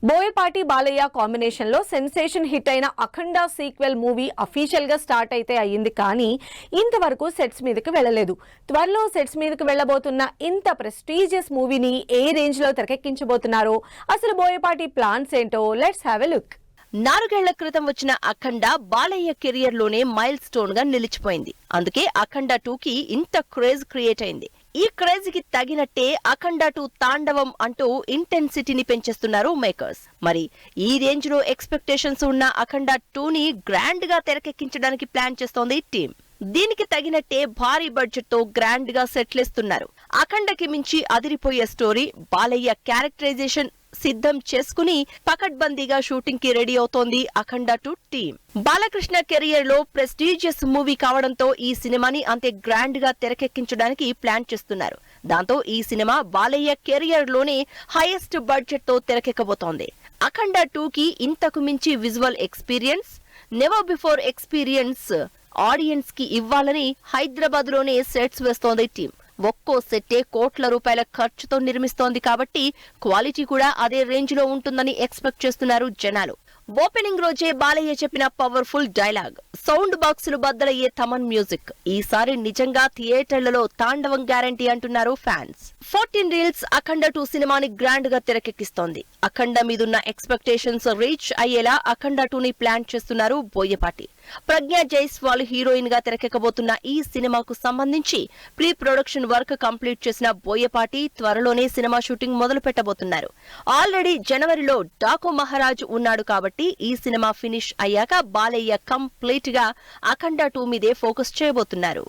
Boyapati Balayya combination లో sensation hit అయిన అఖండ sequel movie official గా స్టార్ట్ అయితే అయ్యింది, కానీ ఇంతవరకు సెట్స్ మీదకి వెళ్ళలేదు. త్వరలో సెట్స్ మీదకి వెళ్ళబోతున్న ఇంత ప్రెస్టీజియస్ మూవీని ఏ రేంజ్ లో తెరకెక్కించబోతున్నారో, అసలు బోయపాటి ప్లాన్స్ ఏంటో లెట్స్ హ్యావ్ ఎ లుక్. 4 ఏళ్ల క్రితం వచ్చిన అఖండ బాలయ్య కెరియర్ లోనే మైల్ స్టోన్ గా నిలిచిపోయింది. అందుకే అఖండ 2కి ఇంత క్రేజ్ క్రియేట్ అయింది. ఈ క్రేజ్ కి తగినట్టే అఖండ 2 తాండవం అంటూ ఇంటెన్సిటీని పెంచేస్తున్నారు మేకర్స్. మరి ఈ రేంజ్ లో ఎక్స్పెక్టేషన్స్ ఉన్న అఖండ 2ని గ్రాండ్ గా తెరకెక్కించడానికి ప్లాన్ చేస్తోంది టీం. దీనికి తగినట్టే భారీ బడ్జెట్ తో గ్రాండ్ గా సెట్లిస్తున్నారు. అఖండకి మించి అదిరిపోయే స్టోరీ, బాలయ్య క్యారెక్టరైజేషన్ సిద్ధం చేసుకుని పకడ్బందీగా షూటింగ్ కి రెడీ అవుతోంది అఖండ 2 టీం. బాలకృష్ణ కెరియర్ లో ప్రెస్టీజియస్ మూవీ కావడంతో ఈ సినిమాని అంతే గ్రాండ్ గా తెరకెక్కించడానికి ప్లాన్ చేస్తున్నారు. దాంతో ఈ సినిమా బాలయ్య కెరియర్ లోనే హైయెస్ట్ బడ్జెట్ తో తెరకెక్కబోతోంది. అఖండ 2కి ఇంతకు మించి visual experience, never before experience audience కి ఇవ్వాలని హైదరాబాద్ లోనే సెట్స్ వేస్తోంది టీం. ఒక్కో సెట్టే కోట్ల రూపాయల ఖర్చుతో నిర్మిస్తోంది కాబట్టి క్వాలిటీ కూడా అదే రేంజ్ లో ఉంటుందని ఎక్స్పెక్ట్ చేస్తున్నారు జనాలు. ఓపెనింగ్ రోజే బాలయ్య చెప్పిన పవర్ఫుల్ డైలాగ్, సౌండ్ బాక్సులు బద్దలయ్యే తమన్ మ్యూజిక్, ఈసారి నిజంగా థియేటర్లలో తాండవం గ్యారంటీ అంటున్నారు ఫ్యాన్స్. 14 రీల్స్ అఖండ 2 సినిమాని గ్రాండ్ గా తెరకెక్కిస్తోంది. అఖండ మీదున్న ఎక్స్పెక్టేషన్స్ రీచ్ అయ్యేలా అఖండ 2ని ప్లాన్ చేస్తున్నారు బోయపాటి. ప్రజ్ఞా జైస్వాల్ హీరోయిన్ గా తెరకెక్కబోతున్న ఈ సినిమాకు సంబంధించి ప్రీ ప్రొడక్షన్ వర్క్ కంప్లీట్ చేసిన బోయపాటి త్వరలోనే సినిమా షూటింగ్ మొదలు పెట్టబోతున్నారు. ఆల్రెడీ జనవరిలో డాకు మహారాజ్ ఉన్నాడు కాబట్టి ఈ సినిమా ఫినిష్ అయ్యాక బాలయ్య కంప్లీట్ గా అఖండ 2 మీదే ఫోకస్ చేయబోతున్నారు.